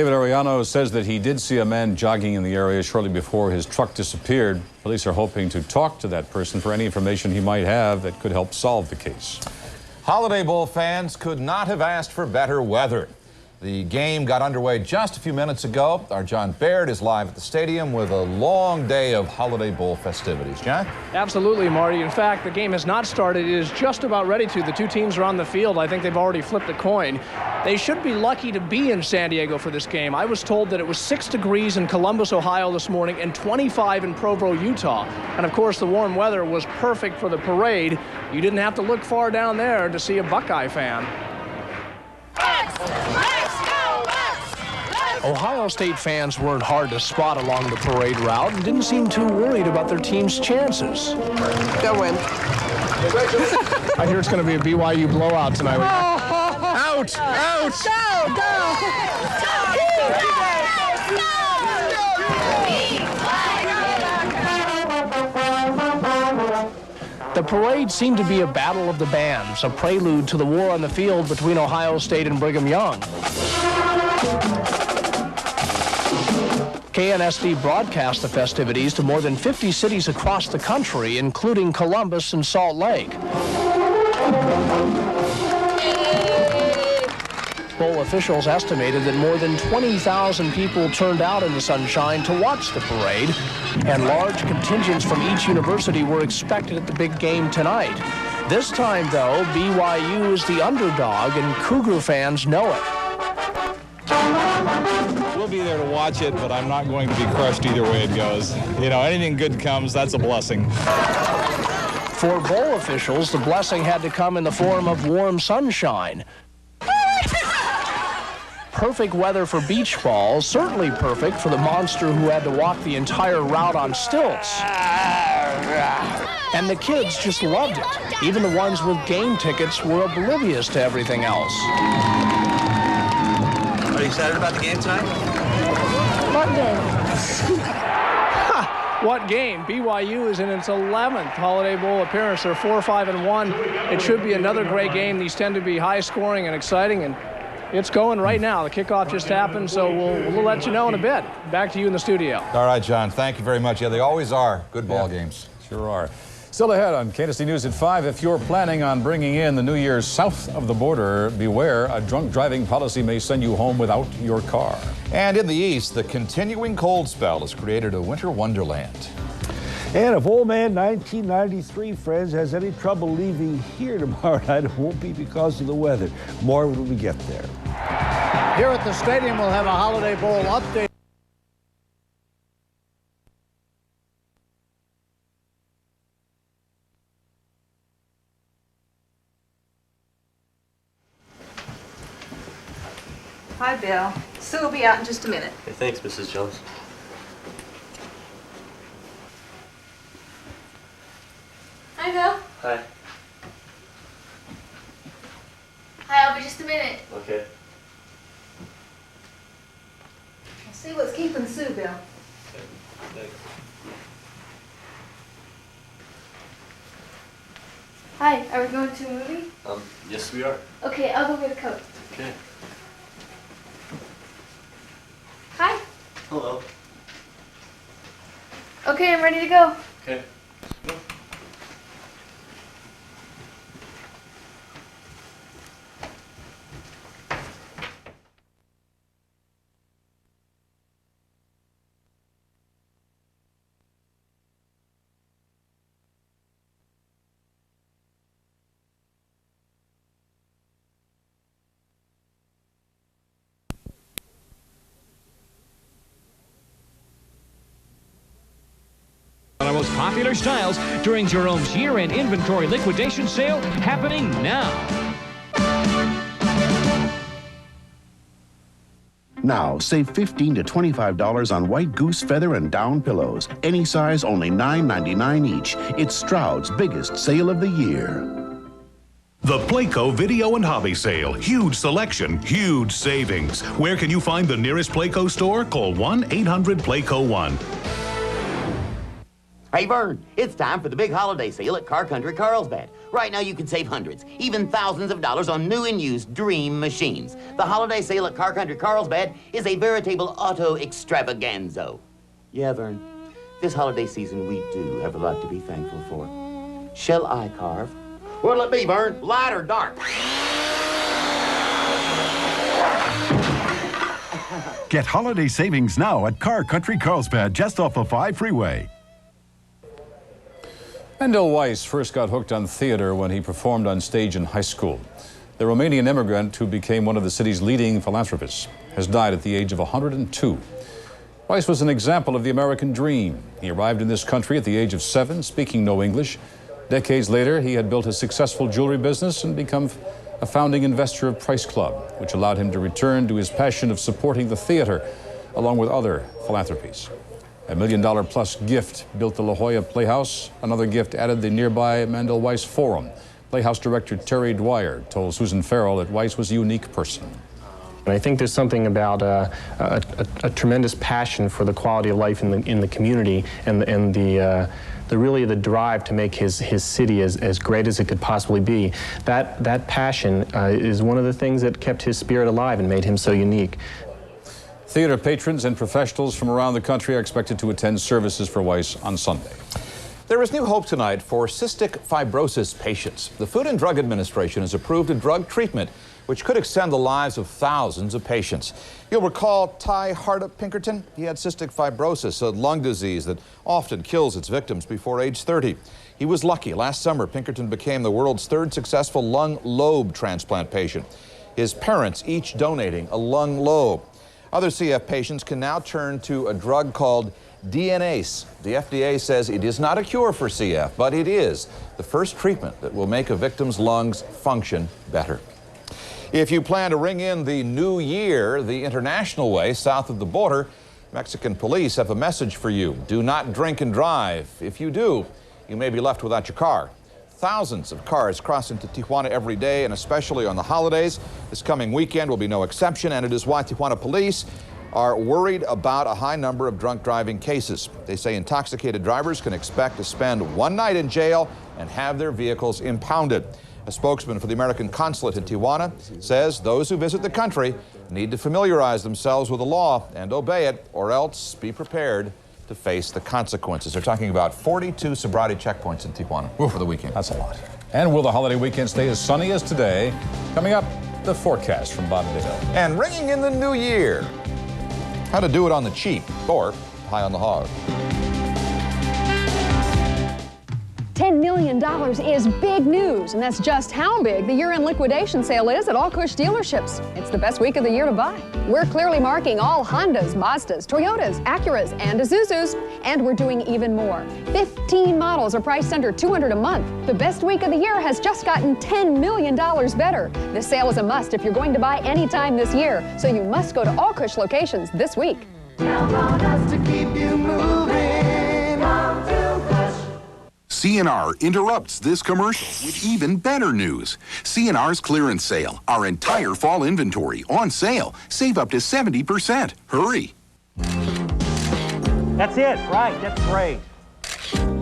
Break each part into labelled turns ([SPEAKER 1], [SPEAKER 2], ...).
[SPEAKER 1] David Arellano says that he did see a man jogging in the area shortly before his truck disappeared. Police are hoping to talk to that person for any information he might have that could help solve the case.
[SPEAKER 2] Holiday Bowl fans could not have asked for better weather. The game got underway just a few minutes ago. Our John Baird is live at the stadium with a long day of Holiday Bowl festivities. John?
[SPEAKER 3] Absolutely, Marty. In fact, the game has not started. It is just about ready to. The two teams are on the field. I think they've already flipped a coin. They should be lucky to be in San Diego for this game. I was told that it was 6 degrees in Columbus, Ohio this morning and 25 in Provo, Utah. And of course, the warm weather was perfect for the parade. You didn't have to look far down there to see a Buckeye fan. Ohio State fans weren't hard to spot along the parade route and didn't seem too worried about their team's chances.
[SPEAKER 4] They'll win.
[SPEAKER 3] I hear it's going to be a BYU blowout tonight.
[SPEAKER 2] Out! Out!
[SPEAKER 4] Go!
[SPEAKER 3] The parade seemed to be a battle of the bands, a prelude to the war on the field between Ohio State and Brigham Young. KNSD broadcast the festivities to more than 50 cities across the country, including Columbus and Salt Lake. Bowl officials estimated that more than 20,000 people turned out in the sunshine to watch the parade, and large contingents from each university were expected at the big game tonight. This time, though, BYU is the underdog, and Cougar fans know it.
[SPEAKER 5] We'll be there to watch it, but I'm not going to be crushed either way it goes. You know, anything good comes, that's a blessing.
[SPEAKER 3] For bowl officials, the blessing had to come in the form of warm sunshine. Perfect weather for beach ball, certainly perfect for the monster who had to walk the entire route on stilts. And the kids just loved it. Even the ones with game tickets were oblivious to everything else.
[SPEAKER 6] Are you excited about the game tonight?
[SPEAKER 4] What game?
[SPEAKER 3] What game? BYU is in its 11th Holiday Bowl appearance. They're 4-5-1. It should be another great game. These tend to be high scoring and exciting, and it's going right now. The kickoff just happened, so we'll let you know in a bit. Back to you in the studio.
[SPEAKER 2] All right, John, thank you very much. Yeah, they always are good ball games.
[SPEAKER 1] Sure are. Still ahead on KNSD News at 5, if you're planning on bringing in the New Year's south of the border, beware, a drunk driving policy may send you home without your car.
[SPEAKER 2] And in the east, the continuing cold spell has created a winter wonderland.
[SPEAKER 7] And if old man 1993, friends, has any trouble leaving here tomorrow night, it won't be because of the weather. More when we get there.
[SPEAKER 8] Here at the stadium, we'll have a Holiday Bowl update.
[SPEAKER 9] Hi, Bill. Sue will be out in just a minute.
[SPEAKER 6] Hey, thanks, Mrs. Jones.
[SPEAKER 9] Hi, Bill.
[SPEAKER 6] Hi.
[SPEAKER 9] Hi, I'll be just a minute.
[SPEAKER 6] Okay.
[SPEAKER 9] I'll see what's keeping Sue, Bill.
[SPEAKER 6] Thanks.
[SPEAKER 9] Hi, are we going to a movie?
[SPEAKER 6] Yes, we are.
[SPEAKER 9] Okay, I'll go get a coat.
[SPEAKER 6] Okay.
[SPEAKER 9] Hi.
[SPEAKER 6] Hello.
[SPEAKER 9] Okay, I'm ready to go.
[SPEAKER 6] Okay.
[SPEAKER 10] Our most popular styles during Jerome's year-end inventory liquidation sale happening now.
[SPEAKER 11] Now, save $15 to $25 on White Goose feather and down pillows. Any size, only $9.99 each. It's Stroud's biggest sale of the year.
[SPEAKER 12] The Playco Video and Hobby Sale. Huge selection, huge savings. Where can you find the nearest Playco store? Call 1-800-PLAYCO-1.
[SPEAKER 13] Hey, Vern, it's time for the big holiday sale at Car Country Carlsbad. Right now you can save hundreds, even thousands of dollars on new and used dream machines. The holiday sale at Car Country Carlsbad is a veritable auto extravaganza. Yeah, Vern, this holiday season we do have a lot to be thankful for. Shall I carve? What'll it be, Vern? Light or dark?
[SPEAKER 14] Get holiday savings now at Car Country Carlsbad, just off the 5 freeway.
[SPEAKER 1] Mendel Weiss first got hooked on theater when he performed on stage in high school. The Romanian immigrant, who became one of the city's leading philanthropists, has died at the age of 102. Weiss was an example of the American dream. He arrived in this country at the age of 7, speaking no English. Decades later, he had built a successful jewelry business and become a founding investor of Price Club, which allowed him to return to his passion of supporting the theater, along with other philanthropies. A $1 million+ gift built the La Jolla Playhouse. Another gift added the nearby Mendel Weiss Forum. Playhouse director Terry Dwyer told Susan Farrell that Weiss was a unique person.
[SPEAKER 15] And I think there's something about a tremendous passion for the quality of life in the community and the really the drive to make his city as great as it could possibly be. That passion is one of the things that kept his spirit alive and made him so unique.
[SPEAKER 1] Theater patrons and professionals from around the country are expected to attend services for Weiss on Sunday.
[SPEAKER 2] There is new hope tonight for cystic fibrosis patients. The Food and Drug Administration has approved a drug treatment which could extend the lives of thousands of patients. You'll recall Ty Hardup Pinkerton. He had cystic fibrosis, a lung disease that often kills its victims before age 30. He was lucky. Last summer, Pinkerton became the world's 3rd successful lung lobe transplant patient, his parents each donating a lung lobe. Other CF patients can now turn to a drug called DNase. The FDA says it is not a cure for CF, but it is the first treatment that will make a victim's lungs function better. If you plan to ring in the new year the international way, south of the border, Mexican police have a message for you. Do not drink and drive. If you do, you may be left without your car. Thousands of cars cross into Tijuana every day, and especially on the holidays. This coming weekend will be no exception, and it is why Tijuana police are worried about a high number of drunk driving cases. They say intoxicated drivers can expect to spend one night in jail and have their vehicles impounded. A spokesman for the American consulate in Tijuana says those who visit the country need to familiarize themselves with the law and obey it, or else be prepared to face the consequences. They're talking about 42 sobriety checkpoints in Tijuana for the weekend.
[SPEAKER 1] That's a lot. And will the holiday weekend stay as sunny as today? Coming up, the forecast from Bob Ditto.
[SPEAKER 2] And ringing in the new year, how to do it on the cheap or high on the hog.
[SPEAKER 16] $10 million is big news, and that's just how big the year-end liquidation sale is at all Cush dealerships. It's the best week of the year to buy. We're clearly marking all Hondas, Mazdas, Toyotas, Acuras, and Isuzus, and we're doing even more. 15 models are priced under $200 a month. The best week of the year has just gotten $10 million better. This sale is a must if you're going to buy anytime this year, so you must go to all Cush locations this week.
[SPEAKER 17] Count on us to keep you moving. Come to Cush.
[SPEAKER 18] C&R interrupts this commercial with even better news. C&R's clearance sale. Our entire fall inventory on sale. Save up to 70%. Hurry.
[SPEAKER 19] That's it, right? That's great.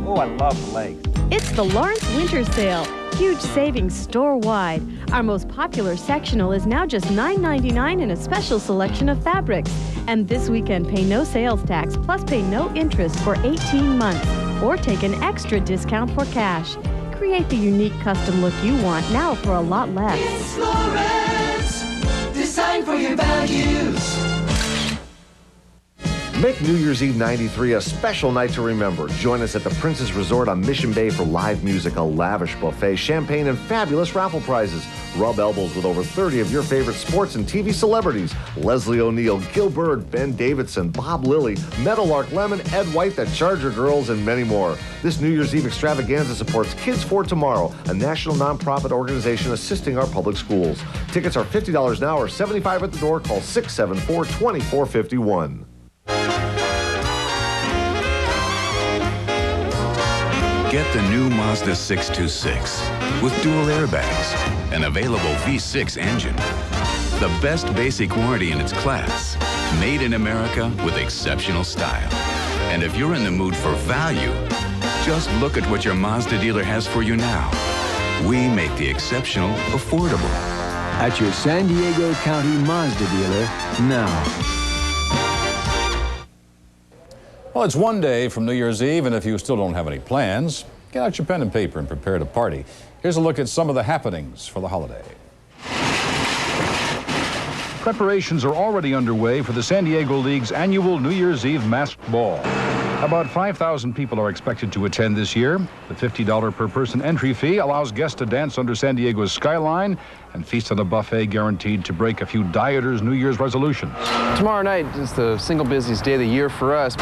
[SPEAKER 19] Oh, I love the legs.
[SPEAKER 20] It's the Lawrence Winter Sale. Huge savings store-wide. Our most popular sectional is now just $9.99 in a special selection of fabrics. And this weekend, pay no sales tax, plus pay no interest for 18 months. Or take an extra discount for cash. Create the unique custom look you want now for a lot less.
[SPEAKER 17] It's Lawrence, designed for your values.
[SPEAKER 21] Make New Year's Eve '93 a special night to remember. Join us at the Princess Resort on Mission Bay for live music, a lavish buffet, champagne, and fabulous raffle prizes. Rub elbows with over 30 of your favorite sports and TV celebrities. Leslie O'Neill, Gil Bird, Ben Davidson, Bob Lilly, Meadowlark Lemon, Ed White, the Charger Girls, and many more. This New Year's Eve extravaganza supports Kids for Tomorrow, a national nonprofit organization assisting our public schools. Tickets are $50 now or $75 at the door. Call 674-2451.
[SPEAKER 22] Get the new Mazda 626 with dual airbags, an available V6 engine, the best basic warranty in its class, made in America with exceptional style. And if you're in the mood for value, Just look at what your Mazda dealer has for you now. We make the exceptional affordable.
[SPEAKER 4] At your San Diego County Mazda dealer now.
[SPEAKER 1] Well, it's one day from New Year's Eve, and if you still don't have any plans, get out your pen and paper and prepare to party. Here's a look at some of the happenings for the holiday. Preparations are already underway for the San Diego League's annual New Year's Eve masked ball. About 5,000 people are expected to attend this year. The $50 per person entry fee allows guests to dance under San Diego's skyline and feast on a buffet guaranteed to break a few dieters' New Year's resolutions.
[SPEAKER 5] Tomorrow night is the single busiest day of the year for us.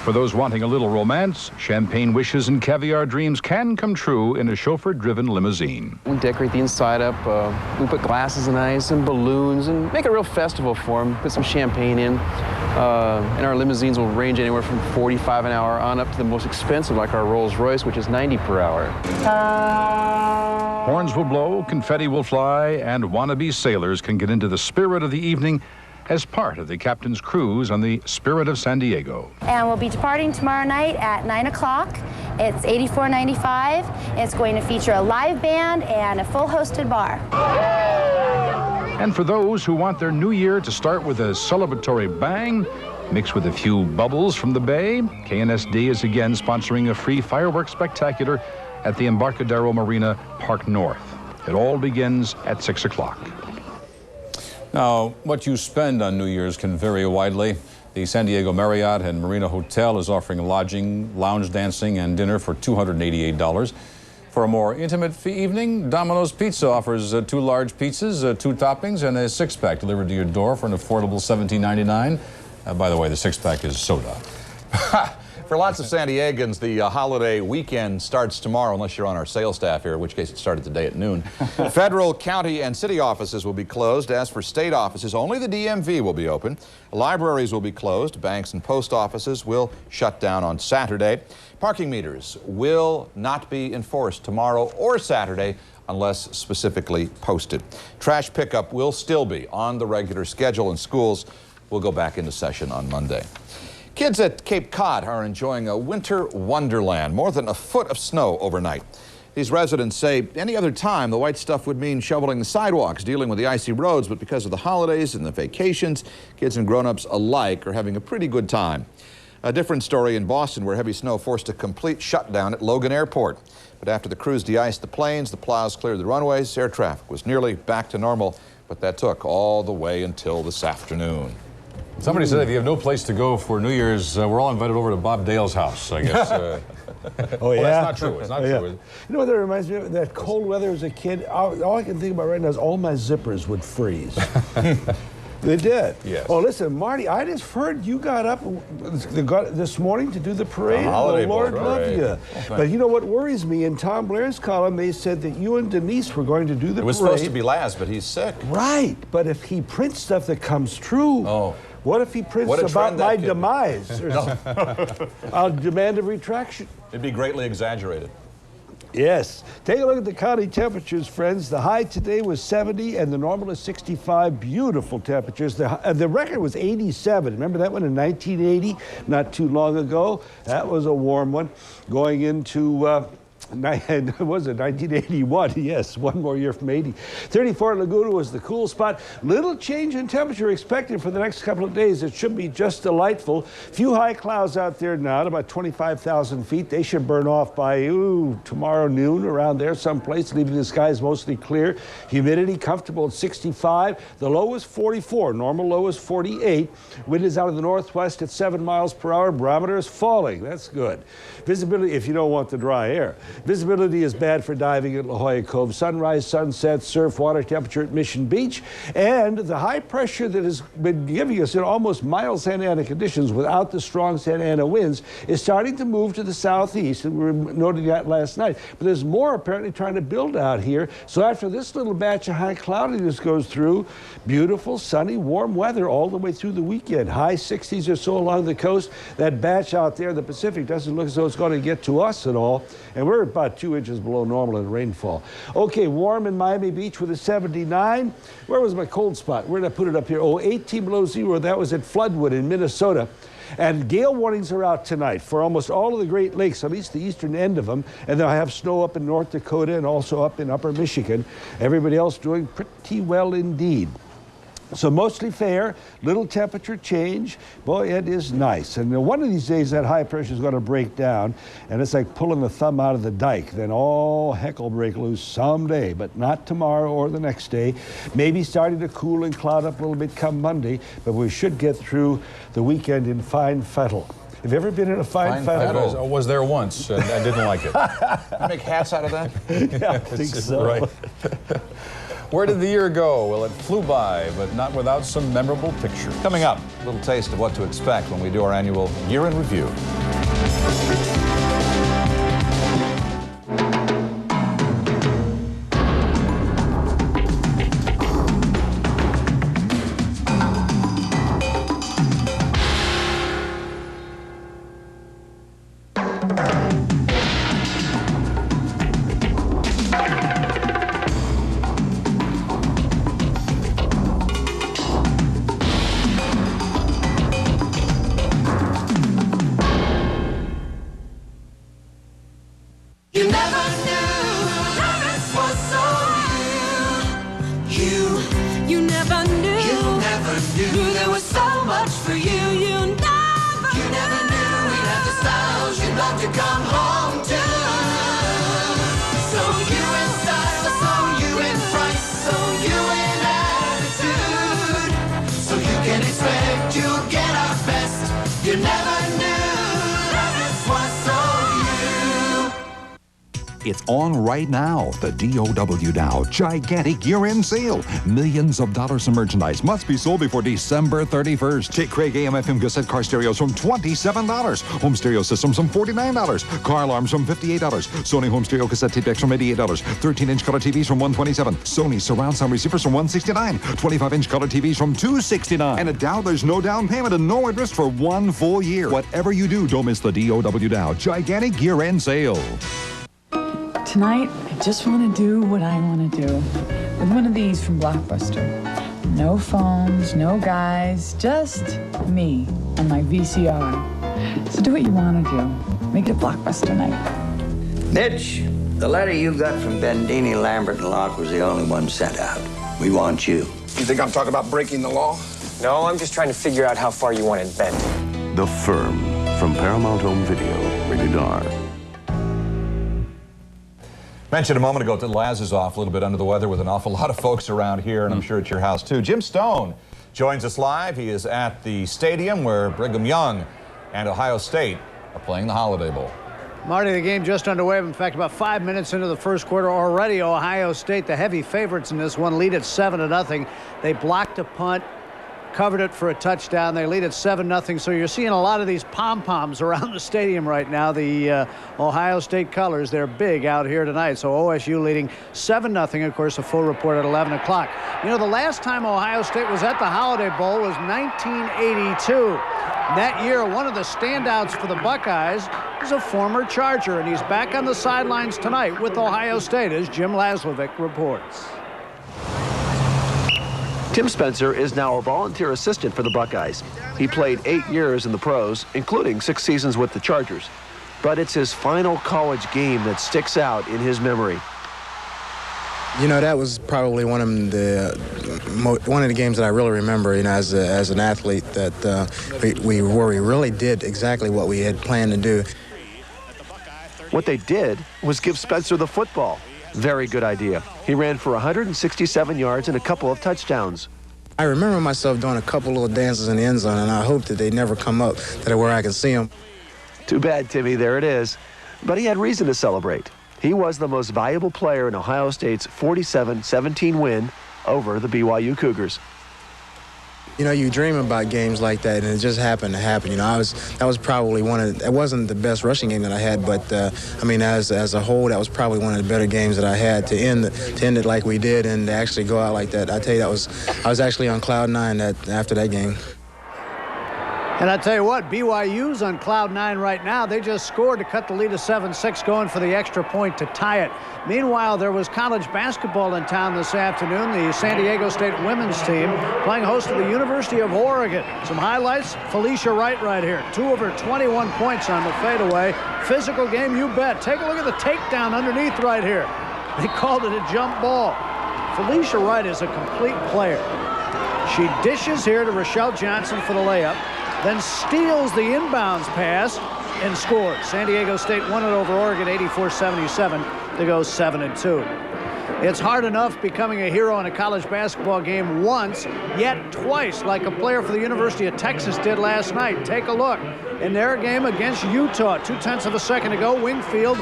[SPEAKER 1] For those wanting a little romance, champagne wishes and caviar dreams can come true in a chauffeur-driven limousine.
[SPEAKER 5] We decorate the inside up. We put glasses and ice and balloons and make a real festival for them. Put some champagne in. And our limousines will range anywhere from $45 an hour on up to the most expensive, like our Rolls-Royce, which is $90 per hour.
[SPEAKER 1] Horns will blow, confetti will fly, and wannabe sailors can get into the spirit of the evening as part of the captain's cruise on the Spirit of San Diego.
[SPEAKER 23] And we'll be departing tomorrow night at 9 o'clock. It's $84.95. It's going to feature a live band and a full hosted bar.
[SPEAKER 1] And for those who want their new year to start with a celebratory bang, mixed with a few bubbles from the bay, KNSD is again sponsoring a free fireworks spectacular at the Embarcadero Marina Park North. It all begins at 6 o'clock. Now, what you spend on New Year's can vary widely. The San Diego Marriott and Marina Hotel is offering lodging, lounge dancing, and dinner for $288. For a more intimate evening, Domino's Pizza offers 2 large pizzas, 2 toppings, and a 6-pack delivered to your door for an affordable $17.99. By the way, the 6-pack is soda.
[SPEAKER 2] For lots of San Diegans, the holiday weekend starts tomorrow, unless you're on our sales staff here, in which case it started today at noon. Federal, county, and city offices will be closed. As for state offices, only the DMV will be open. Libraries will be closed. Banks and post offices will shut down on Saturday. Parking meters will not be enforced tomorrow or Saturday unless specifically posted. Trash pickup will still be on the regular schedule, and schools will go back into session on Monday. Kids at Cape Cod are enjoying a winter wonderland, more than a foot of snow overnight. These residents say any other time the white stuff would mean shoveling the sidewalks, dealing with the icy roads, but because of the holidays and the vacations, kids and grown-ups alike are having a pretty good time. A different story in Boston, where heavy snow forced a complete shutdown at Logan Airport. But after the crews de-iced the planes, the plows cleared the runways, air traffic was nearly back to normal, but that took all the way until this afternoon.
[SPEAKER 1] Somebody said if you have no place to go for New Year's, we're all invited over to Bob Dale's house, I guess.
[SPEAKER 7] Oh, yeah?
[SPEAKER 1] Well, that's not true. It's not true.
[SPEAKER 7] You know what that reminds me of? That cold weather as a kid, all I can think about right now is all my zippers would freeze. They did?
[SPEAKER 2] Yes.
[SPEAKER 7] Oh, listen, Marty, I just heard you got up this morning to do the parade.
[SPEAKER 2] The holiday
[SPEAKER 7] Lord
[SPEAKER 2] bowl,
[SPEAKER 7] love
[SPEAKER 2] right.
[SPEAKER 7] you.
[SPEAKER 2] Well,
[SPEAKER 7] But you know what worries me? In Tom Blair's column, they said that you and Denise were going to do the parade.
[SPEAKER 2] It was supposed to be Laz, but he's sick.
[SPEAKER 7] Right, but if he prints stuff that comes true, what if he prints about my demise? I'll demand a retraction.
[SPEAKER 2] It'd be greatly exaggerated.
[SPEAKER 7] Yes. Take a look at the county temperatures, friends. The high today was 70 and the normal is 65. Beautiful temperatures. The record was 87. Remember that one in 1980, not too long ago? That was a warm one. Going into... was it 1981? Yes, one more year from 80. 34 at Laguna was the cool spot. Little change in temperature expected for the next couple of days. It should be just delightful. Few high clouds out there now at about 25,000 feet. They should burn off by tomorrow noon, around there someplace, leaving the skies mostly clear. Humidity comfortable at 65. The low is 44. Normal low is 48. Wind is out of the northwest at 7 miles per hour. Barometer is falling. That's good. Visibility, if you don't want the dry air. Visibility is bad for diving at La Jolla Cove. Sunrise, sunset, surf, water temperature at Mission Beach. And the high pressure that has been giving us almost mild Santa Ana conditions without the strong Santa Ana winds is starting to move to the southeast. And we were noting that last night. But there's more apparently trying to build out here. So after this little batch of high cloudiness goes through, beautiful, sunny, warm weather all the way through the weekend. High 60s or so along the coast. That batch out there in the Pacific doesn't look as though it's going to get to us at all. And we're about 2 inches below normal in rainfall. Okay, warm in Miami Beach with a 79. Where was my cold spot? Where did I put it up here? Oh, 18 below zero. That was at Floodwood in Minnesota. And gale warnings are out tonight for almost all of the Great Lakes, at least the eastern end of them. And they'll have snow up in North Dakota and also up in upper Michigan. Everybody else doing pretty well indeed. So mostly fair, little temperature change. Boy, it is nice. And one of these days that high pressure is going to break down, and it's like pulling the thumb out of the dike. Then all heck will break loose someday, but not tomorrow or the next day. Maybe starting to cool and cloud up a little bit come Monday, but we should get through the weekend in fine fettle. Have you ever been in a fine fettle?
[SPEAKER 1] I was there once, and I didn't like it.
[SPEAKER 2] You make hats out of that?
[SPEAKER 7] Yeah, I think so.
[SPEAKER 1] Right. Where did the year go? Well, it flew by, but not without some memorable pictures.
[SPEAKER 2] Coming up, a little taste of what to expect when we do our annual Year in Review.
[SPEAKER 17] You never knew this was so you. You never knew. You never knew there was so much for you. You never knew we'd have the styles you'd love to come home to. So you in style, so you in price, so you in attitude. So you can expect you'll get our best. You never knew.
[SPEAKER 3] It's on right now. The DOW Now gigantic year-end sale. Millions of dollars of merchandise must be sold before December 31st. Take Craig AM/FM cassette car stereos from $27. Home stereo systems from $49. Car alarms from $58. Sony home stereo cassette tape decks from $88. 13-inch color TVs from $127. Sony surround sound receivers from $169. 25-inch color TVs from $269. And there's no down payment and no interest for 1 full year. Whatever you do, don't miss the DOW Now gigantic year-end sale.
[SPEAKER 8] Tonight, I just want to do what I want to do with one of these from Blockbuster. No phones, no guys, just me and my VCR. So do what you want to do. Make it Blockbuster night.
[SPEAKER 9] Mitch, the letter you got from Bendini, Lambert, and Locke was the only one sent out. We want you.
[SPEAKER 24] You think I'm talking about breaking the law?
[SPEAKER 25] No, I'm just trying to figure out how far you want it bent.
[SPEAKER 22] The Firm from Paramount Home Video, rated R.
[SPEAKER 2] Mentioned a moment ago that Laz is off a little bit under the weather with an awful lot of folks around here, and I'm sure at your house too. Jim Stone joins us live. He is at the stadium where Brigham Young and Ohio State are playing the Holiday Bowl.
[SPEAKER 26] Marty, the game just underway. In fact, about 5 minutes into the first quarter already, Ohio State, the heavy favorites in this one, lead at 7-0. They blocked a punt, covered it for a touchdown. They lead at 7-0. So you're seeing a lot of these pom-poms around the stadium right now. The Ohio State colors, they're big out here tonight. So OSU leading 7-0. Of course, a full report at 11 o'clock. You know, the last time Ohio State was at the Holiday Bowl was 1982. That year, one of the standouts for the Buckeyes is a former Charger, and he's back on the sidelines tonight with Ohio State, as Jim Laslovic reports.
[SPEAKER 27] Tim Spencer is now a volunteer assistant for the Buckeyes. He played 8 years in the pros, including 6 seasons with the Chargers. But it's his final college game that sticks out in his memory.
[SPEAKER 28] You know, that was probably one of the games that I really remember, you know, as an athlete, that where we really did exactly what we had planned to do.
[SPEAKER 27] What they did was give Spencer the football. Very good idea. He ran for 167 yards and a couple of touchdowns.
[SPEAKER 28] I remember myself doing a couple little dances in the end zone, and I hope that they never come up to where I can see them.
[SPEAKER 27] Too bad, Timmy. There it is. But he had reason to celebrate. He was the most valuable player in Ohio State's 47-17 win over the BYU Cougars.
[SPEAKER 28] You know, you dream about games like that, and it just happened to happen. You know, that was probably it wasn't the best rushing game that I had, but I mean, as a whole, that was probably one of the better games that I had to end it like we did and to actually go out like that. I tell you, I was actually on cloud 9 after that game.
[SPEAKER 26] And I tell you what, BYU's on cloud 9 right now. They just scored to cut the lead to 7-6, going for the extra point to tie it. Meanwhile, there was college basketball in town this afternoon. The San Diego State women's team playing host to the University of Oregon. Some highlights, Felicia Wright right here. 2 of her 21 points on the fadeaway. Physical game, you bet. Take a look at the takedown underneath right here. They called it a jump ball. Felicia Wright is a complete player. She dishes here to Rochelle Johnson for the layup, then steals the inbounds pass and scores. San Diego State won it over Oregon 84-77 to go 7-2. It's hard enough becoming a hero in a college basketball game once, yet twice, like a player for the University of Texas did last night. Take a look. In their game against Utah, 0.2 of a second to go, Wingfield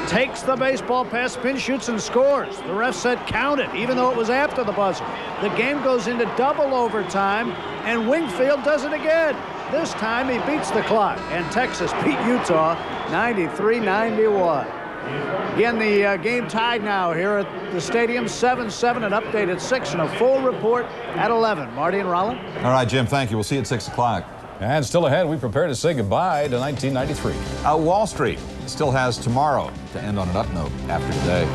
[SPEAKER 26] takes the baseball pass, spin shoots, and scores. The ref said count it, even though it was after the buzzer. The game goes into double overtime, and Wingfield does it again. This time he beats the clock, and Texas beat Utah 93-91. Again, the game tied now here at the stadium, 7-7, an update at 6, and a full report at 11. Marty and Rollin.
[SPEAKER 2] All right, Jim, thank you. We'll see you at 6 o'clock.
[SPEAKER 1] And still ahead, we prepare to say goodbye to 1993.
[SPEAKER 2] Wall Street still has tomorrow to end on an up note after today.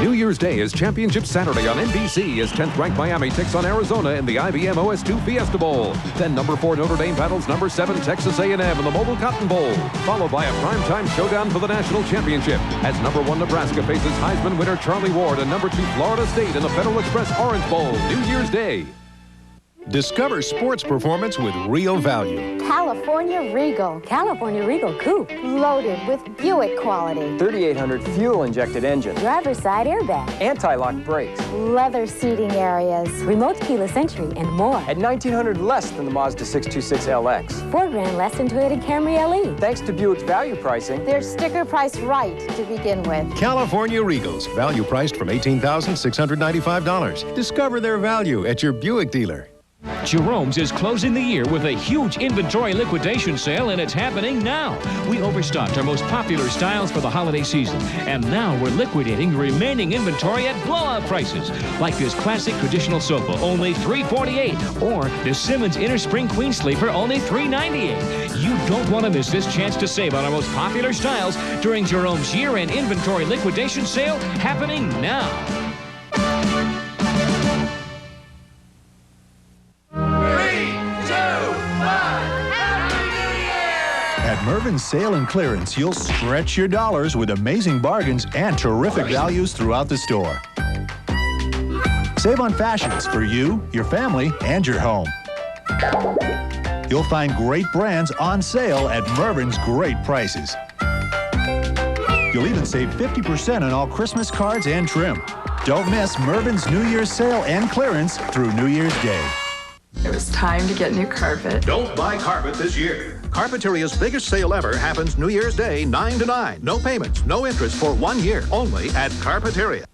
[SPEAKER 3] New Year's Day is Championship Saturday on NBC as 10th-ranked Miami takes on Arizona in the IBM OS2 Fiesta Bowl. Then number 4 Notre Dame battles number 7 Texas A&M in the Mobile Cotton Bowl, followed by a primetime showdown for the national championship as number 1 Nebraska faces Heisman winner Charlie Ward and number 2 Florida State in the Federal Express Orange Bowl. New Year's Day.
[SPEAKER 6] Discover sports performance with real value.
[SPEAKER 10] California Regal. California Regal Coupe. Loaded with Buick quality.
[SPEAKER 25] 3,800 fuel-injected engine.
[SPEAKER 10] Driver's side airbag.
[SPEAKER 25] Anti-lock brakes.
[SPEAKER 10] Leather seating areas. Remote keyless entry and more.
[SPEAKER 25] At $1,900 less than the Mazda 626LX.
[SPEAKER 10] $4,000 less than Toyota Camry LE.
[SPEAKER 25] Thanks to Buick's value pricing.
[SPEAKER 10] They're sticker price right to begin with.
[SPEAKER 6] California Regals. Value priced from $18,695. Discover their value at your Buick dealer.
[SPEAKER 11] Jerome's is closing the year with a huge inventory liquidation sale, and it's happening now. We overstocked our most popular styles for the holiday season, and now we're liquidating the remaining inventory at blowout prices, like this classic traditional sofa, only $348, or this Simmons Inner Spring Queen Sleeper, only $398. You don't want to miss this chance to save on our most popular styles during Jerome's year-end inventory liquidation sale, happening now.
[SPEAKER 6] At Mervyn's Sale and Clearance, you'll stretch your dollars with amazing bargains and terrific values throughout the store. Save on fashions for you, your family, and your home. You'll find great brands on sale at Mervyn's great prices. You'll even save 50% on all Christmas cards and trim. Don't miss Mervyn's New Year's sale and clearance through New Year's Day.
[SPEAKER 8] It was time to get new carpet.
[SPEAKER 6] Don't buy carpet this year. Carpeteria's biggest sale ever happens New Year's Day, 9 to 9. No payments, no interest for 1 year, only at Carpeteria.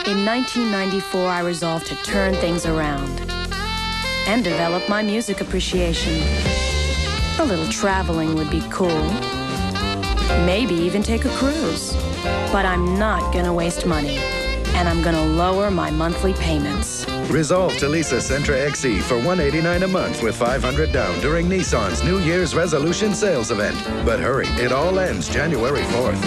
[SPEAKER 12] In 1994, I resolved to turn things around and develop my music appreciation. A little traveling would be cool. Maybe even take a cruise. But I'm not gonna waste money, and I'm gonna lower my monthly payments.
[SPEAKER 13] Resolve to lease a Sentra XE for $189 a month with $500 down during Nissan's New Year's Resolution Sales Event. But hurry, it all ends January 4th.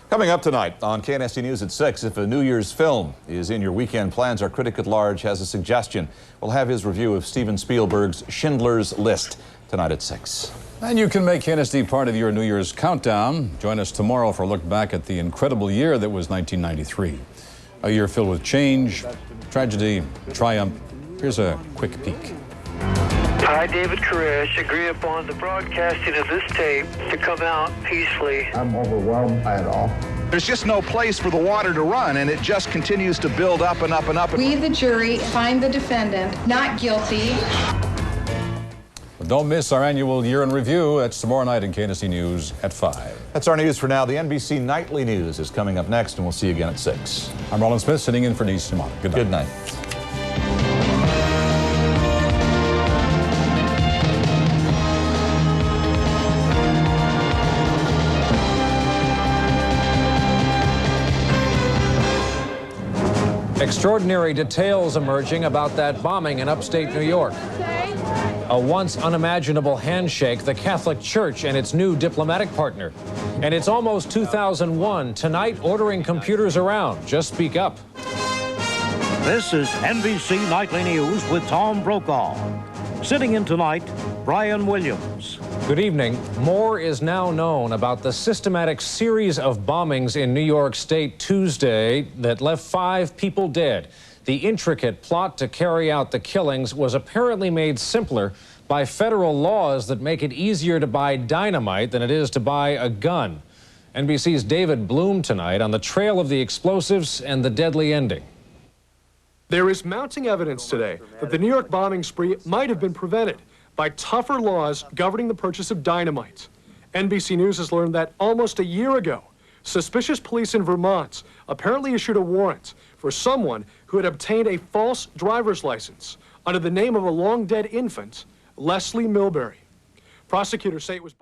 [SPEAKER 2] Coming up tonight on KNST News at 6, if a New Year's film is in your weekend plans, our critic at large has a suggestion. We'll have his review of Steven Spielberg's Schindler's List tonight at 6.
[SPEAKER 1] And you can make KNST part of your New Year's countdown. Join us tomorrow for a look back at the incredible year that was 1993. A year filled with change, tragedy, triumph. Here's a quick peek.
[SPEAKER 14] I, David Koresh, agree upon the broadcasting of this tape to come out peacefully.
[SPEAKER 15] I'm overwhelmed by it all.
[SPEAKER 16] There's just no place for the water to run, and it just continues to build up and up and up.
[SPEAKER 29] We, the jury, find the defendant not guilty.
[SPEAKER 1] But don't miss our annual year in review. That's tomorrow night in KNST News at 5.
[SPEAKER 2] That's our news for now. The NBC Nightly News is coming up next, and we'll see you again at 6.
[SPEAKER 1] I'm Rollin Smith, sitting in for Denise Simon. Good night.
[SPEAKER 2] Good night.
[SPEAKER 4] Extraordinary details emerging about that bombing in upstate New York. A once unimaginable handshake, the Catholic Church and its new diplomatic partner. And it's almost 2001. Tonight, ordering computers around. Just speak up.
[SPEAKER 5] This is NBC Nightly News with Tom Brokaw. Sitting in tonight, Brian Williams.
[SPEAKER 4] Good evening. More is now known about the systematic series of bombings in New York State Tuesday that left 5 people dead. The intricate plot to carry out the killings was apparently made simpler by federal laws that make it easier to buy dynamite than it is to buy a gun. NBC's David Bloom tonight on the trail of the explosives and the deadly ending.
[SPEAKER 7] There is mounting evidence today that the New York bombing spree might have been prevented by tougher laws governing the purchase of dynamite. NBC News has learned that almost a year ago, suspicious police in Vermont apparently issued a warrant for someone who had obtained a false driver's license under the name of a long-dead infant, Leslie Milbury. Prosecutors say it was